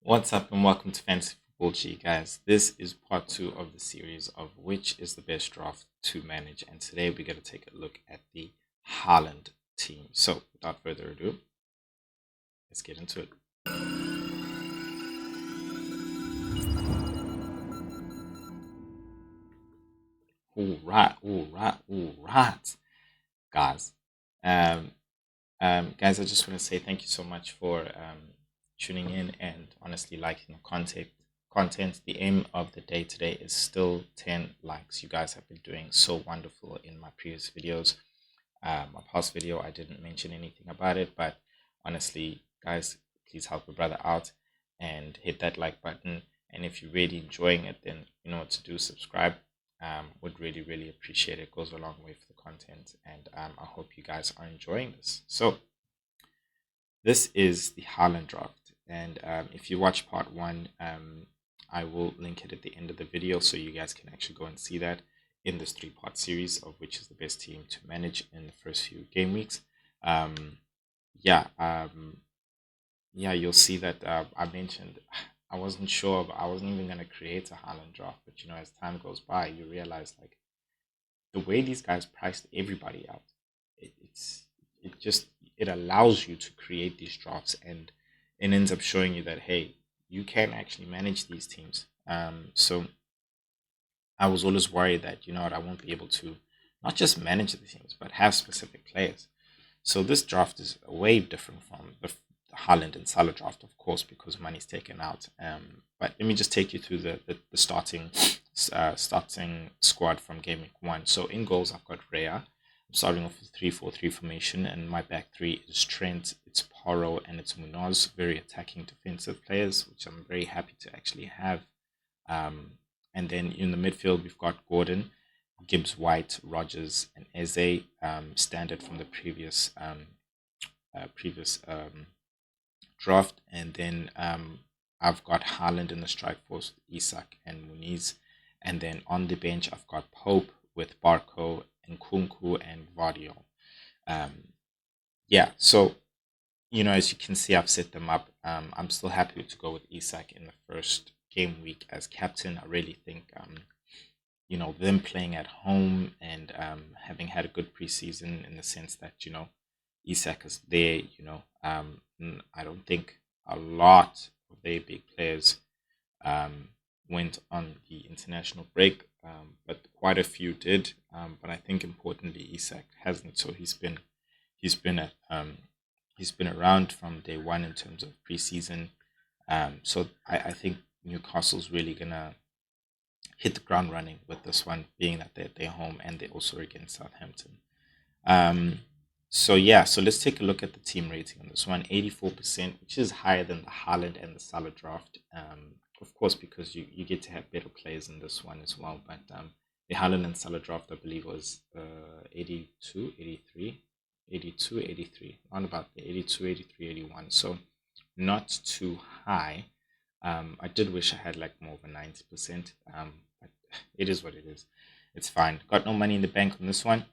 What's up and welcome to Fantasy Football G, guys. This is part two of the series of which is the best draft to manage, and today we're going to take a look at the Haaland team. So, without further ado, let's get into it. All right, guys. Um, guys, I just want to say thank you so much for tuning in and honestly liking the content. The aim of the day today is still 10 likes. You guys have been doing so wonderful in my previous videos. My past video, I didn't mention anything about it, but honestly, guys, please help a brother out and hit that like button. And if you're really enjoying it, then you know what to do. Subscribe. Would really appreciate it. It goes a long way for the content, and I hope you guys are enjoying this. So this is the Haaland Draft, and if you watch part one, I will link it at the end of the video so you guys can actually go and see that in this three-part series of which is the best team to manage in the first few game weeks. Um, yeah, yeah, you'll see that I mentioned I wasn't sure, I wasn't even gonna create a Haaland draft, but you know, as time goes by, you realize like the way these guys priced everybody out, it's it just it allows you to create these drafts, and it ends up showing you that hey, you can actually manage these teams. So I was always worried that you know what, I won't be able to not just manage the teams but have specific players. So this draft is way different from the Haaland and Salah draft, of course, because money's taken out. But let me just take you through the starting squad from game week one. So in goals, I've got Raya. I'm starting off with 3-4-3 formation, and my back three is Trent, it's Porro, and it's Munoz. Very attacking defensive players, which I'm very happy to actually have. Um, and then in the midfield, we've got Gordon, Gibbs White, Rogers, and Eze, standard from the previous draft. And then I've got Haaland in the strike force with Isak and Muniz. And then on the bench, I've got Pope with Barco and Kunku and Vardio. Um, yeah, so you know, as you can see, I've set them up. I'm still happy to go with Isak in the first game week as captain. I really think you know, them playing at home and having had a good preseason in the sense that you know Isak is there. You know, I don't think a lot of their big players um, went on the international break, but quite a few did. But I think importantly, Isak hasn't. So he's been at he's been around from day one in terms of preseason. So I think Newcastle's really gonna hit the ground running with this one, being that they're home and they're also against Southampton. Um, so yeah, so let's take a look at the team rating on this one. 84%, which is higher than the Haaland and the Salah draft. Of course, because you get to have better players in this one as well. But the Haaland and Salah draft, I believe, was 82, 83, 82, 83, around about the 82, 83, 81. So not too high. I did wish I had like more of a 90%. But it is what it is. It's fine. Got no money in the bank on this one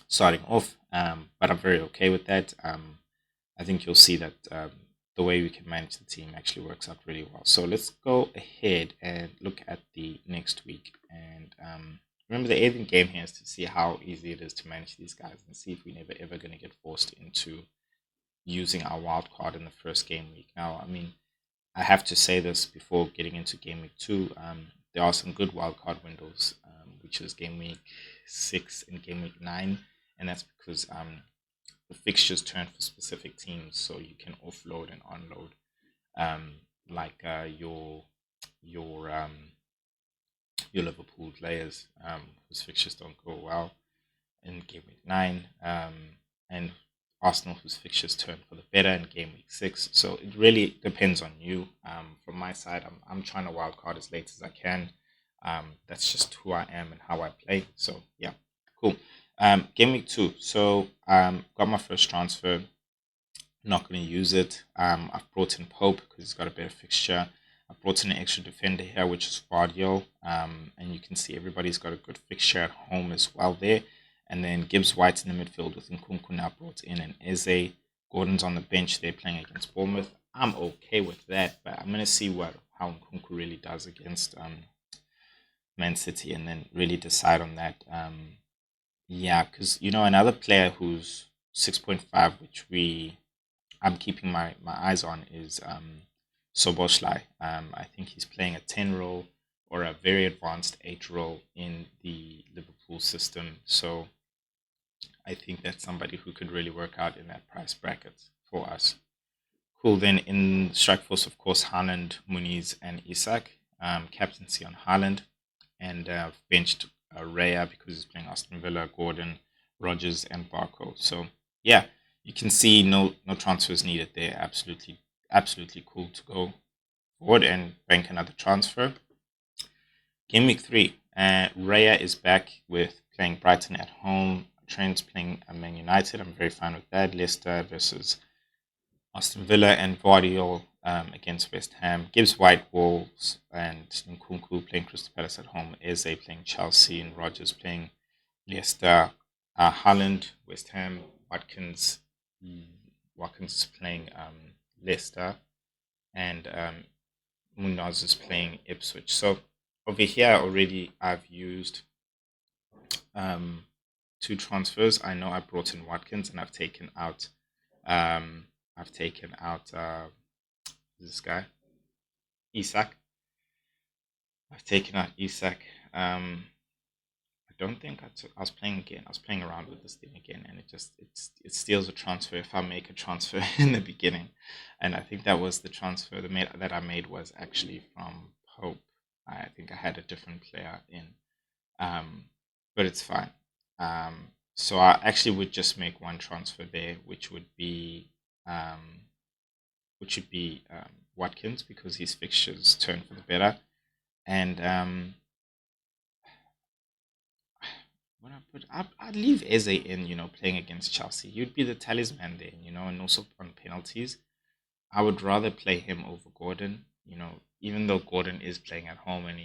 starting off, but I'm very okay with that. I think you'll see that the way we can manage the team actually works out really well. So let's go ahead and look at the next week. And remember, the aim game here is to see how easy it is to manage these guys and see if we're never ever going to get forced into using our wild card in the first game week. Now, I mean, I have to say this before getting into game week two. There are some good wildcard windows, which is game week 6 and game week 9, and that's because the fixtures turn for specific teams, so you can offload and unload, um, like your your Liverpool players whose fixtures don't go well in game week 9, and Arsenal whose fixtures turn for the better in game week 6. So it really depends on you. From my side, I'm trying to wild card as late as I can. That's just who I am and how I play. So yeah, cool. Game week 2. So got my first transfer. Not going to use it. I've brought in Pope because he's got a better fixture. I brought in an extra defender here, which is Vardio. And you can see everybody's got a good fixture at home as well there. And then Gibbs White in the midfield with Nkunku now brought in, and Eze. Gordon's on the bench. They're playing against Bournemouth. I'm okay with that, but I'm gonna see what how Nkunku really does against Man City, and then really decide on that. Yeah, because another player who's 6.5, which we I'm keeping my eyes on, is Soboslai. I think he's playing a 10 role or a very advanced 8 role in the Liverpool system. So I think that's somebody who could really work out in that price bracket for us. Cool. Then in strike force, of course, Haaland, Muniz, and Isak. Captaincy on Haaland, and benched Raya because he's playing Aston Villa, Gordon, Rogers, and Barco. So yeah, you can see no transfers needed there. Absolutely cool to go forward and bank another transfer. Game week 3, Raya is back with playing Brighton at home. Trent's playing Man United. I'm very fine with that. Leicester versus Aston Villa, and Vardy against West Ham. Gibbs White, Wolves, and Nkunku playing Crystal Palace at home. Eze playing Chelsea, and Rogers playing Leicester. Haaland, West Ham. Mm, Watkins is playing Leicester, and Munoz is playing Ipswich. So over here already, I've used um, 2 transfers. I know I brought in Watkins, and I've taken out um, this guy, Isak. I've taken out Isak. I don't think I was playing again. I was playing around with this thing again, and it steals a transfer if I make a transfer in the beginning. And I think that was the transfer that I made was actually from Pope. I think I had a different player in, um, but it's fine. So I actually would just make one transfer there, um, Watkins, because his fixtures turn for the better. And what I put, I'd leave Eze in, playing against Chelsea. He'd be the talisman there, and also on penalties. I would rather play him over Gordon, even though Gordon is playing at home and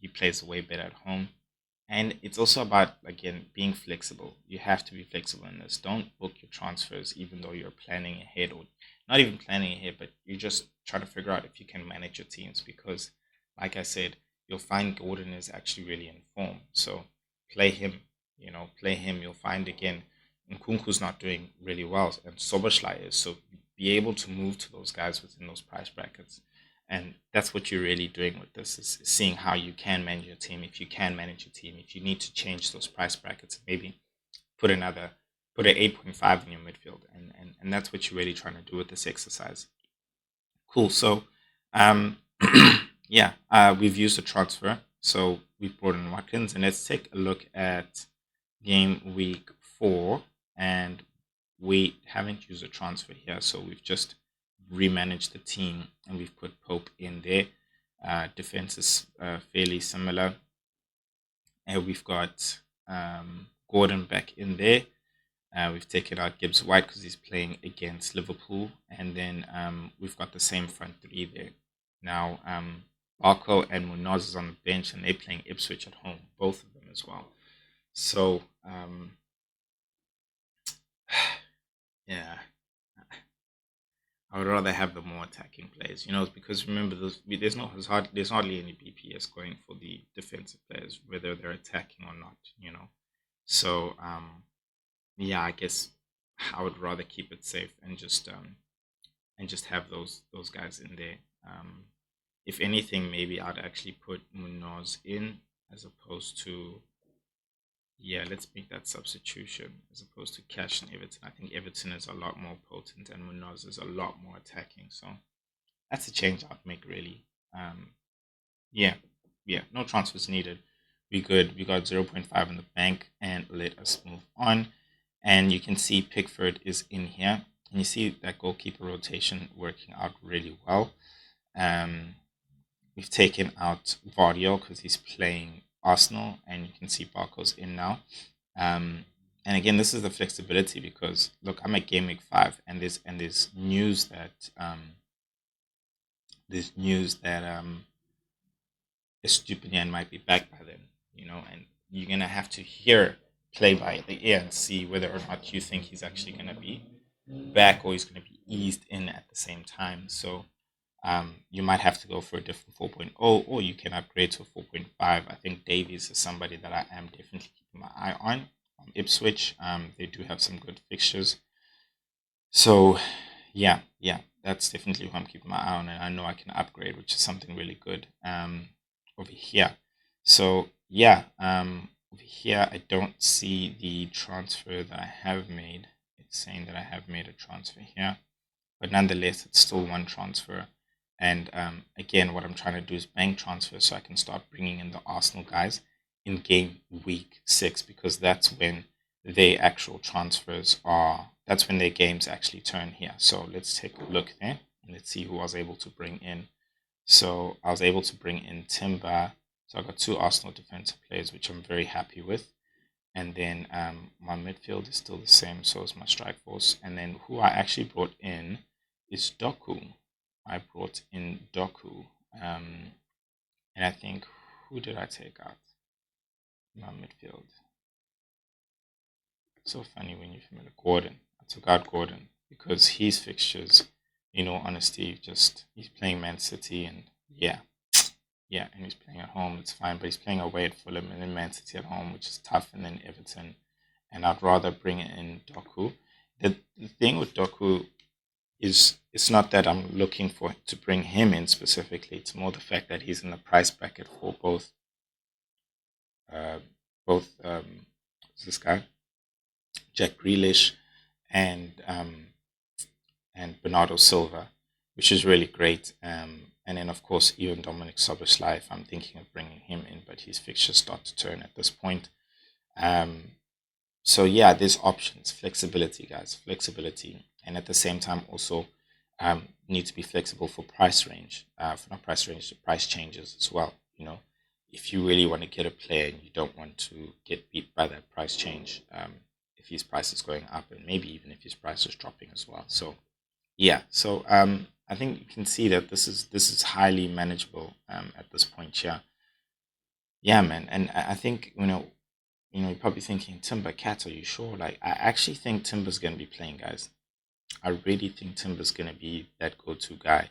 he plays way better at home. And it's also about, again, being flexible. You have to be flexible in this. Don't book your transfers even though you're planning ahead, or not even planning ahead, but you just try to figure out if you can manage your teams, because, like I said, you'll find Gordon is actually really in form. So play him, play him. You'll find, again, Nkunku's not doing really well, and Soboslai is. So be able to move to those guys within those price brackets, and that's what you're really doing with this, is seeing how you can manage your team. If you can manage your team, if you need to change those price brackets, maybe put another put an 8.5 in your midfield, and that's what you're really trying to do with this exercise. Cool. So um yeah, we've used a transfer, so we've brought in Watkins, and let's take a look at game week 4. And we haven't used a transfer here, so we've just remanaged the team, and we've put Pope in there. Defense is fairly similar, and we've got Gordon back in there. We've taken out Gibbs White because he's playing against Liverpool, and then we've got the same front 3 there. Now, Barco and Munoz is on the bench, and they're playing Ipswich at home, both of them as well. So, yeah, I would rather have the more attacking players, because remember, there's hardly any BPS going for the defensive players, whether they're attacking or not. So, yeah, I guess I would rather keep it safe and just have those guys in there. If anything, maybe I'd actually put Munoz in as opposed to, yeah, let's make that substitution as opposed to Cash and Everton. I think Everton is a lot more potent and Munoz is a lot more attacking. So that's a change I'd make, really. Um, yeah, yeah, no transfers needed. We good. We got zero point 0.5 in the bank, and let us move on. And you can see Pickford is in here, and you see that goalkeeper rotation working out really well. Um, we've taken out Vardio because he's playing Arsenal, and you can see Barco's in now. Um, and again, this is the flexibility, because look, I'm at game week 5, and there's news that Estupinian might be back by then, and you're gonna have to hear play by the ear and see whether or not you think he's actually gonna be. back or he's going to be eased in at the same time. So you might have to go for a different 4.0 or you can upgrade to a 4.5. I think Davies is somebody that I am definitely keeping my eye on. Ipswich, they do have some good fixtures. So yeah, that's definitely who I'm keeping my eye on, and I know I can upgrade, which is something really good over here. So yeah, over here I don't see the transfer that I have made. It's saying that I have made a transfer here, but nonetheless, it's still one transfer. And again, what I'm trying to do is bank transfer so I can start bringing in the Arsenal guys in game week 6 because that's when their actual transfers are. That's when their games actually turn here. So let's take a look there and let's see who I was able to bring in. So I was able to bring in Timber. So I got 2 Arsenal defensive players, which I'm very happy with. And then my midfield is still the same, so is my strike force. And then who I actually brought in is Doku. I brought in Doku. And I think, who did I take out? My midfield. So funny when you're familiar. Gordon. I took out Gordon because his fixtures, honesty, just he's playing Man City and yeah, and he's playing at home. It's fine, but he's playing away at Fulham and then Man City at home, which is tough, and then Everton. And I'd rather bring in Doku. The thing with Doku is it's not that I'm looking for to bring him in specifically. It's more the fact that he's in the price bracket for uh, both this guy Jack Grealish and Bernardo Silva, which is really great. And then, of course, even Dominic Soboslai, if I'm thinking of bringing him in, but his fixtures start to turn at this point. Um, so, yeah, there's options, flexibility, guys, flexibility. And at the same time, also need to be flexible for price range, for not price range, price changes as well. If you really want to get a player and you don't want to get beat by that price change, if his price is going up and maybe even if his price is dropping as well. So, yeah, so I think you can see that this is highly manageable at this point. Yeah, yeah, man, and I think you're probably thinking Timber Cat. Are you sure? Like, I actually think Timber's gonna be playing, guys. I really think Timber's gonna be that go-to guy.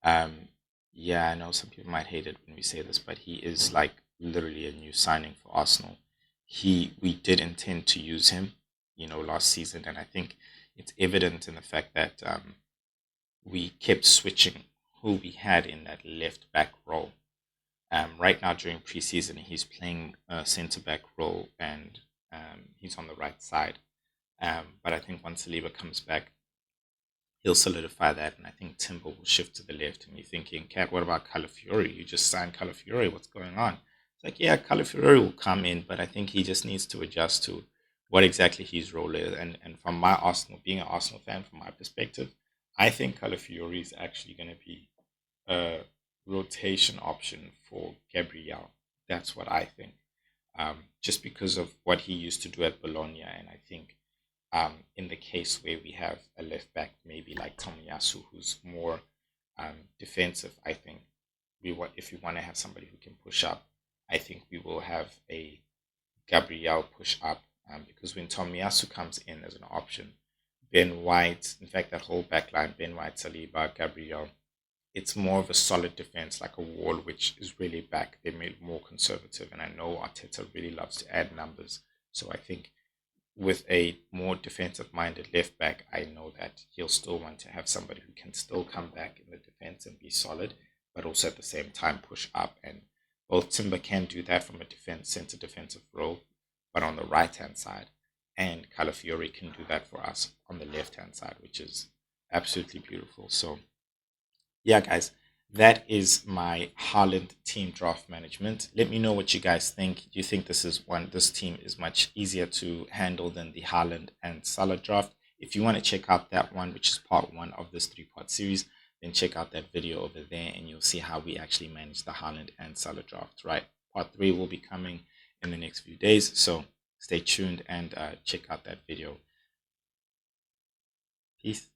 Um, yeah, I know some people might hate it when we say this, but he is like literally a new signing for Arsenal. We did intend to use him, last season, and I think it's evident in the fact that we kept switching who we had in that left back role. Right now, during preseason, he's playing a centre back role and he's on the right side. But I think once Saliba comes back, he'll solidify that. And I think Timber will shift to the left. And you're thinking, Cat, what about Calafiori? You just signed Calafiori. What's going on? It's like, yeah, Calafiori will come in, but I think he just needs to adjust to what exactly his role is. And from my Arsenal, being an Arsenal fan, from my perspective, I think Calafiori is actually going to be a rotation option for Gabriel. That's what I think. Just because of what he used to do at Bologna, and I think in the case where we have a left back, maybe like Tomiyasu, who's more defensive, I think if we want to have somebody who can push up, I think we will have a Gabriel push up because when Tomiyasu comes in as an option, Ben White, in fact, that whole back line, Ben White, Saliba, Gabriel, it's more of a solid defense, like a wall, which is really back. They made more conservative, and I know Arteta really loves to add numbers. So I think with a more defensive minded left back, I know that he'll still want to have somebody who can still come back in the defense and be solid, but also at the same time push up. And both Timber can do that from a center defensive role, but on the right hand side, and Calafiori can do that for us on the left hand side, which is absolutely beautiful. So yeah, guys, that is my Haaland team draft management. Let me know what you guys think. Do you think this team is much easier to handle than the Haaland and Salah draft? If you want to check out that one, which is part one of this 3-part series, then check out that video over there and you'll see how we actually manage the Haaland and Salah draft, right? Part 3 will be coming in the next few days, so stay tuned and check out that video. Peace.